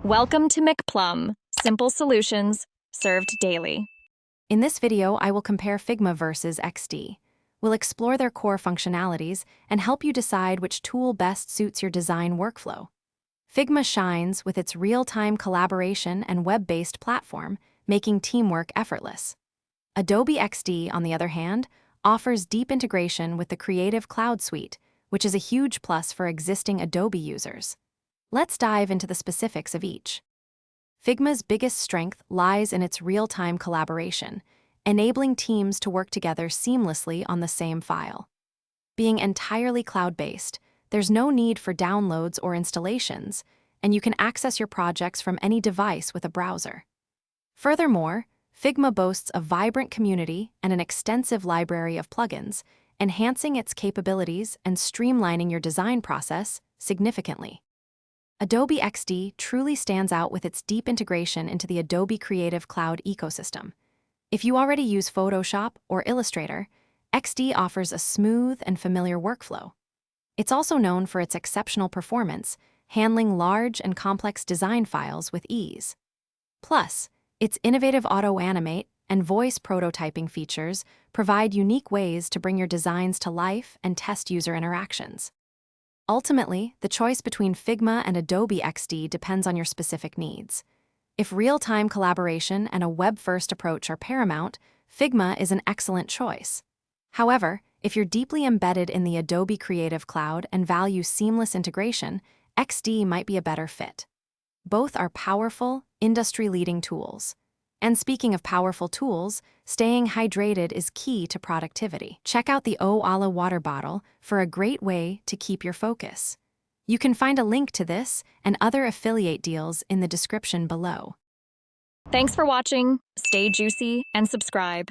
Welcome to McPlum, simple solutions served daily. In this video, I will compare Figma versus XD. We'll explore their core functionalities and help you decide which tool best suits your design workflow. Figma shines with its real-time collaboration and web-based platform, making teamwork effortless. Adobe XD, on the other hand, offers deep integration with the Creative Cloud suite, which is a huge plus for existing Adobe users. Let's dive into the specifics of each. Figma's biggest strength lies in its real-time collaboration, enabling teams to work together seamlessly on the same file. Being entirely cloud-based, there's no need for downloads or installations, and you can access your projects from any device with a browser. Furthermore, Figma boasts a vibrant community and an extensive library of plugins, enhancing its capabilities and streamlining your design process significantly. Adobe XD truly stands out with its deep integration into the Adobe Creative Cloud ecosystem. If you already use Photoshop or Illustrator, XD offers a smooth and familiar workflow. It's also known for its exceptional performance, handling large and complex design files with ease. Plus, its innovative auto-animate and voice prototyping features provide unique ways to bring your designs to life and test user interactions. Ultimately, the choice between Figma and Adobe XD depends on your specific needs. If real-time collaboration and a web-first approach are paramount, Figma is an excellent choice. However, if you're deeply embedded in the Adobe Creative Cloud and value seamless integration, XD might be a better fit. Both are powerful, industry-leading tools. And speaking of powerful tools, staying hydrated is key to productivity. Check out the Oala water bottle for a great way to keep your focus. You can find a link to this and other affiliate deals in the description below. Thanks for watching. Stay juicy and subscribe.